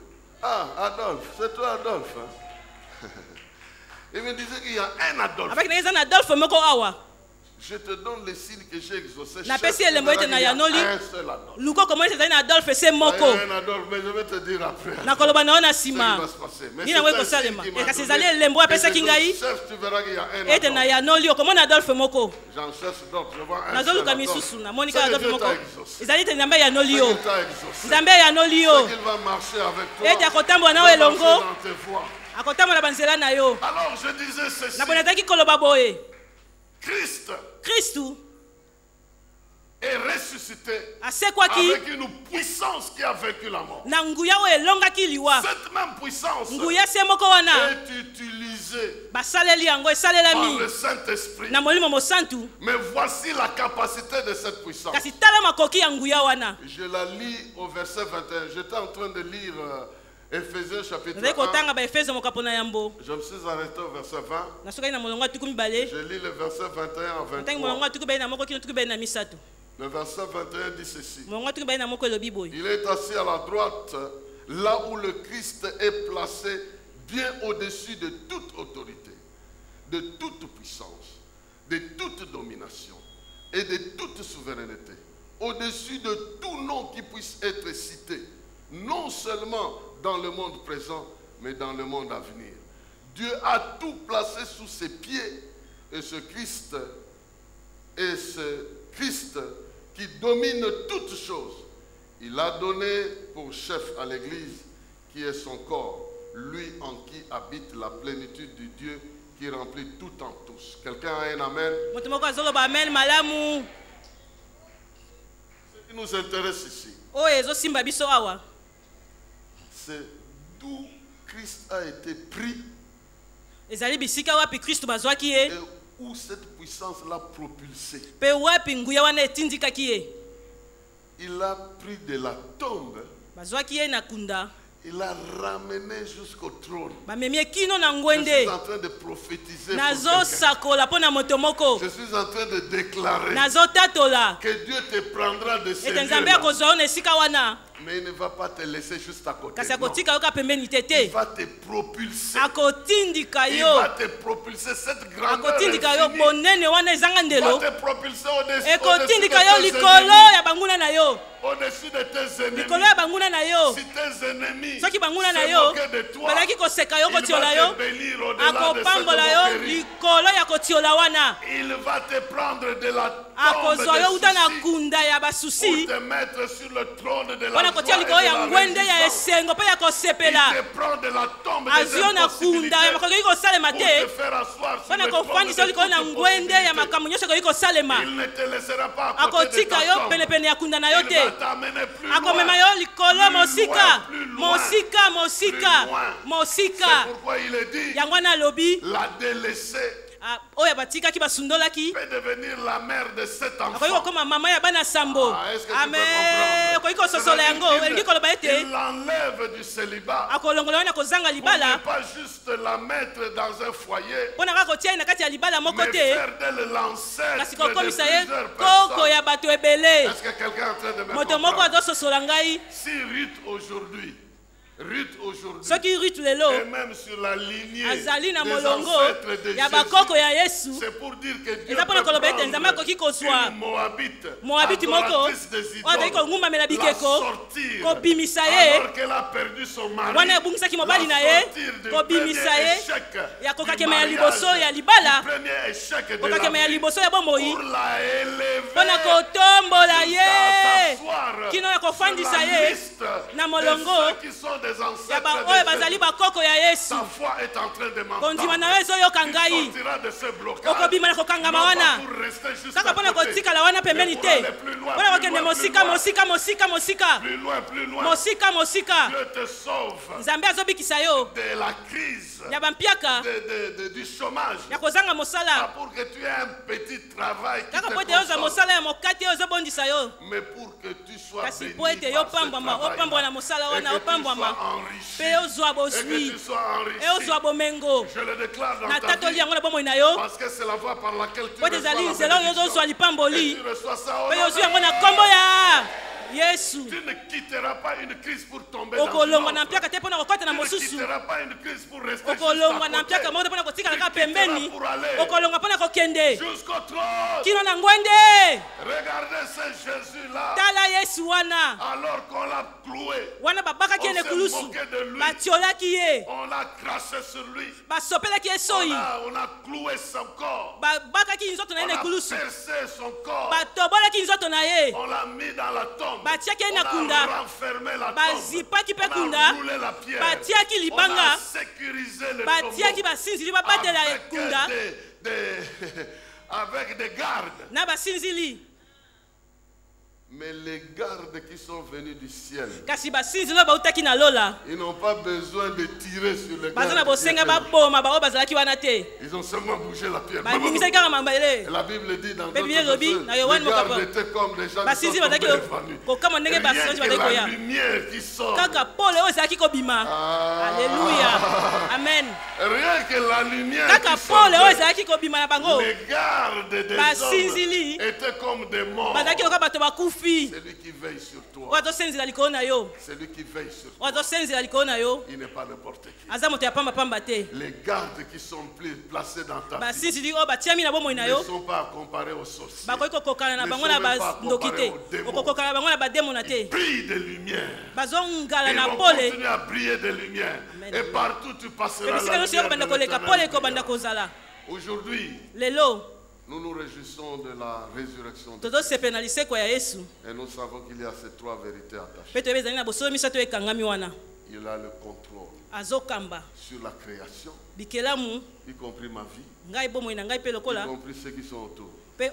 Ah, Adolphe. C'est toi Adolphe. Hein? Il me disait qu'il y a un Adolphe. Je te donne les signes que j'ai exaucés. Un seul Adolphe. Il y a un Adolphe, mais je vais te dire après. Ce qui va se passer. Mais c'est un signe qui m'a donné. Et je cherche, tu verras qu'il y a un Adolphe. J'en cherche d'autres. Je vois un seul Adolphe. C'est que Dieu t'a exaucé. C'est qu'il t'a exaucé. C'est qu'il va marcher avec toi. Il va marcher dans tes voies. Alors je disais ceci. Christ est ressuscité avec une puissance qui a vaincu la mort. Cette même puissance est utilisée par le Saint-Esprit. Mais voici la capacité de cette puissance. Je la lis au verset 21. J'étais en train de lire Éphésiens chapitre 1. Je me suis arrêté au verset 20. Je lis le verset 21 à 23. Le verset 21 dit ceci. Il est assis à la droite, là où le Christ est placé, bien au-dessus de toute autorité, de toute puissance, de toute domination et de toute souveraineté, au-dessus de tout nom qui puisse être cité, non seulement dans le monde présent, mais dans le monde à venir. Dieu a tout placé sous ses pieds, et ce Christ qui domine toutes choses, il a donné pour chef à l'Église, qui est son corps, lui en qui habite la plénitude du Dieu qui remplit tout en tous. Quelqu'un a un amen? Ce qui nous intéresse ici, c'est d'où Christ a été pris et où cette puissance l'a propulsé. Il a pris de la tombe. Il l'a ramené jusqu'au trône. Je suis en train de prophétiser. Je suis en train de déclarer que Dieu te prendra de ces lieux-là. Mais il ne va pas te laisser juste à côté. Non. Il va te propulser. Il va te propulser cette grandeur infinie. Il va te propulser au-dessus au-dessus de tes ennemis. Si tes ennemis se moquent de toi, il va te bénir au-delà de cette moquerie. Il va te prendre de la tombe des soucis pour te mettre sur le trône de la joie et de la réjouissance. Il te prend de la tombe des impossibilités pour te faire asseoir sur le trône de toutes possibilités. Il ne te laissera pas à côté de ta tombe. Il va t'amener plus loin, C'est pourquoi il est dit, la délaissée peut devenir la mère de cet enfant. Est-ce que tu peux comprendre? Il l'enlève du célibat pour ne pas juste la mettre dans un foyer, mais faire d'elle l'ancêtre de plusieurs personnes. Est-ce que quelqu'un est en train de me comprendre? Si Ruth aujourd'hui, et même sur la lignée des ancêtres de Jésus, c'est pour dire que Dieu peut prendre une Moabite, adoratrice des idoles, la sortir alors qu'elle a perdu son mari, la sortir du premier échec du mariage, du premier échec de la vie, pour la élever jusqu'à s'asseoir sur la liste de ceux qui sont des ancêtres de Jésus. Ta foi est en train de m'entendre. Tu sortiras de ce blocage, non pas pour rester juste à côté, mais pour aller plus loin, plus loin. Dieu te sauve de la crise, du chômage, pas pour que tu aies un petit travail qui te console, mais pour que tu sois béni par ce travail et que tu sois enrichi. Je le déclare dans ta vie, parce que c'est la voie par laquelle tu reçois la bénédiction et tu reçois ça au nom de Yesu. Tu ne quitteras pas une crise pour tomber dans une autre. Tu ne quitteras pas une crise pour rester juste à côté. Tu quitteras pour aller jusqu'au trône. Regardez ce Jésus-là. Alors qu'on l'a cloué, on s'est moqué de lui. On l'a craché sur lui. On a cloué son corps. On a percé son corps. On l'a mis dans la tombe. On a renfermé la tombe. On a roulé la pierre. On a sécurisé le tombeau avec des gardes. Mais les gardes qui sont venus du ciel, ils n'ont pas besoin de tirer sur les gardes. Ils ont seulement bougé la pierre. Et la Bible dit dans d'autres versets, les gardes étaient comme des gens qui sont tombés revenus. Rien que la lumière qui sort. Alléluia. Amen. Rien que la lumière qui sort. Les gardes des hommes étaient comme des morts. Celui qui veille sur toi. Celui qui veille sur toi. Il n'est pas n'importe qui. Les gardes qui sont placés dans ta vie ne sont pas à comparer aux sorciers. Ne sont pas à comparer aux démons. Ils brillent de lumière. Et ils vont continuer à briller de lumière. Et partout tu passeras la lumière. Aujourd'hui, nous nous réjouissons de la résurrection de Jésus. Et nous savons qu'il y a ces trois vérités attachées. Il a le contrôle sur la création, y compris ma vie, y compris ceux qui sont autour. Il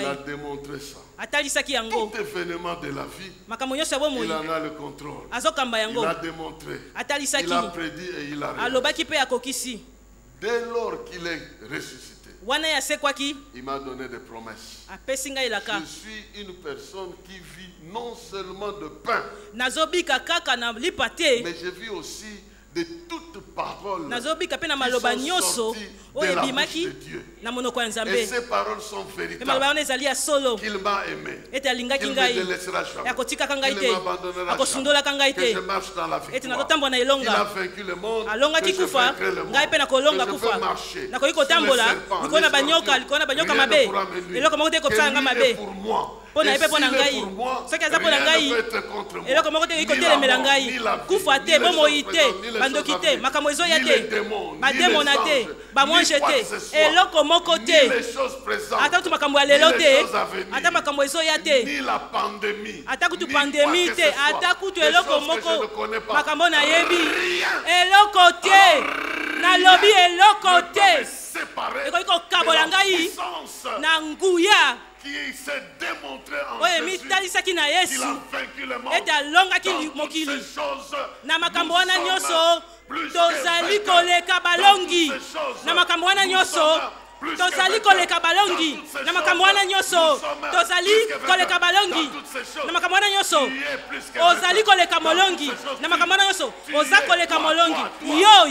a démontré ça. Tout événement de la vie, il en a le contrôle. Il a démontré. Il a prédit et il a réalisé. Dès lors qu'il est ressuscité, il m'a donné des promesses. Je suis une personne qui vit non seulement de pain, mais je vis aussi de toutes paroles qui sont sorties de la bouche de Dieu. Et ces paroles sont véritables. Qu'il m'a aimé, qu'il ne me délaissera jamais, qu'il ne m'abandonnera jamais, que je marche dans la victoire, qu'il a vaincu le monde, que je vaincrai le monde, que je peux marcher sur les serpents, les scorpions, rien ne pourra me nuire, que lui est pour moi. Et s'il est pour moi, rien ne peut être contre moi. Ni la mort, ni la vie, ni les choses présentes, ni les démons, ni les anges, ni quoi que ce soit, ni les choses présentes, ni les choses à venir, ni la pandémie, ni quoi que ce soit, des choses que je ne connais pas. Nalobi eloko te. Ekoko kabola ngai na nguya qui s'est démontré en Jésus qu'il a vaincu le monde. Dans toutes ces choses, na makambo wana nyonso tozali koleka balongi na makambo wana nyonso tozali koleka balongi na makambo wana nyonso tozali koleka balongi na makambo wana nyonso ozali koleka molongi na makambo wana nyonso oza koleka molongi yo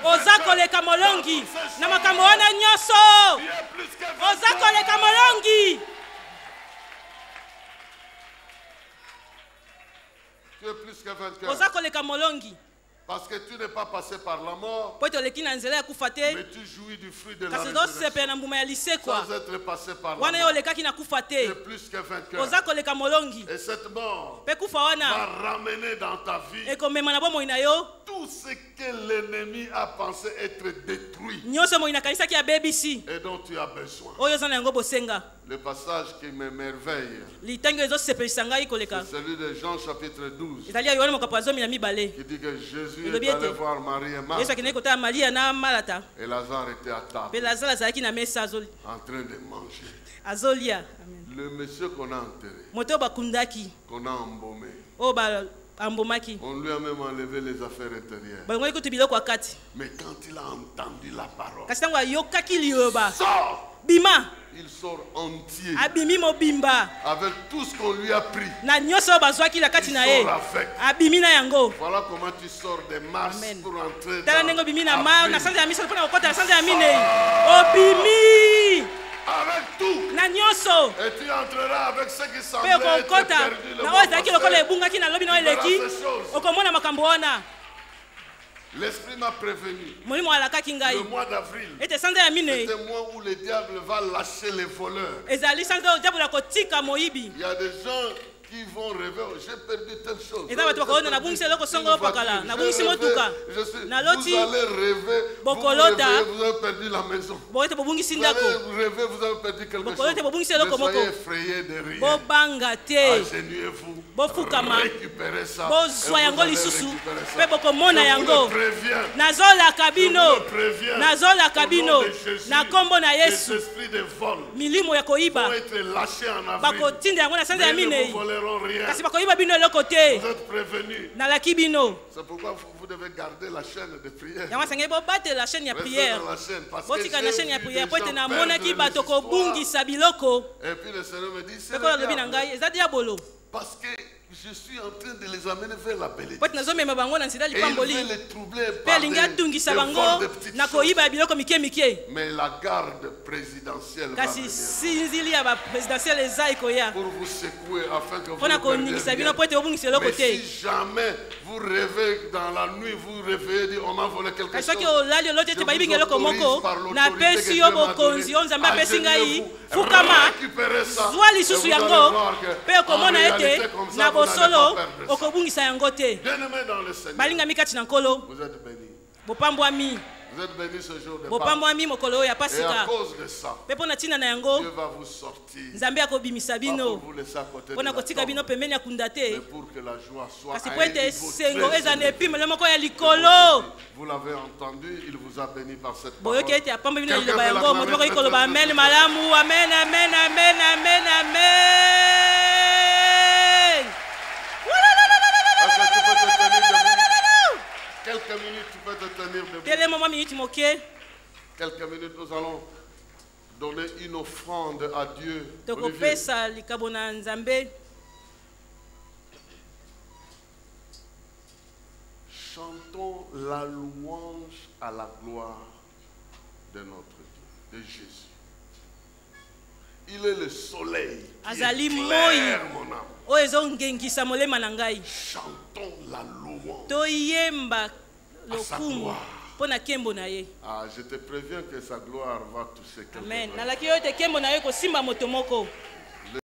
oza koleka molongi na makambo wana nyonso oza koleka molongi. Tu es plus que vainqueur. Oza koleka molongi. Parce que tu n'es pas passé par la mort, mais tu jouis du fruit de la résurrection. Sans être passé par la mort, tu es plus que vainqueur. Et cette mort va ramener dans ta vie tout ce que l'ennemi a pensé être détruit et dont tu as besoin. Le passage qui m'émerveille, c'est celui de Jean chapitre 12, qui dit que Jésus est allé voir Marie et Marthe, et Lazare était à table en train de manger. Le monsieur qu'on a enterré, qu'on a embaumé, on lui a même enlevé les affaires intérieures. Mais quand il a entendu la parole, sort! Il sort entier avec tout ce qu'on lui a pris. Il sort avec. Voilà comment tu sors des masses pour entrer dans avec tout. Et tu entreras avec ce qui semblait être perdu. L'esprit m'a prévenu. Le mois d'avril, c'est un mois où le diable va lâcher les voleurs. Il y a des gens qui vont rêver, j'ai perdu telle chose. Vous allez rêver, vous avez perdu la maison. Vous allez rêver, vous avez perdu quelque chose. Ne soyez effrayés de rien. Agenouillez-vous, récupérez ça. Je vous le préviens. Les esprits de vol vont être lâchés en avril. Rien. Vous êtes prévenus. C'est pourquoi vous devez garder la chaîne de prière. Restez dans la chaîne parce que j'ai vu des gens perdre l'espoir. Et puis le Seigneur me dit, c'est le diable. Parce que je suis en train de les amener vers la bénédiction. Et il veut les troubler par des vols de petites choses. Mais la garde présidentielle va venir pour vous secouer afin que vous ne perdiez rien. Mais si jamais vous rêvez dans la nuit, vous réveillez, dit on m'a volé quelque chose, je vous autorise par l'autorité que Dieu m'a donnée, agenouillez-vous, récupérez ça, et vous allez voir que en réalité comme ça, vous n'allez pas perdre ça. Bien-aimés dans le Seigneur, vous êtes bénis. Vous êtes bénis ce jour de Pâques. Et à cause de ça, Dieu va vous sortir. Pas pour vous laisser à côté de la tombe, mais pour que la joie soit à un niveau très élevé. Vous l'avez entendu, il vous a béni par cette parole. Quelqu'un peut l'acclamer. Amen. Quelques minutes, tu peux te tenir debout. Quelques minutes, nous allons donner une offrande à Dieu. Chantons la louange à la gloire de notre Dieu, de Jésus. Il est le soleil qui éclaire mon âme. Chantons la louange à sa gloire. Ah, je te préviens que sa gloire va toucher quelqu'un.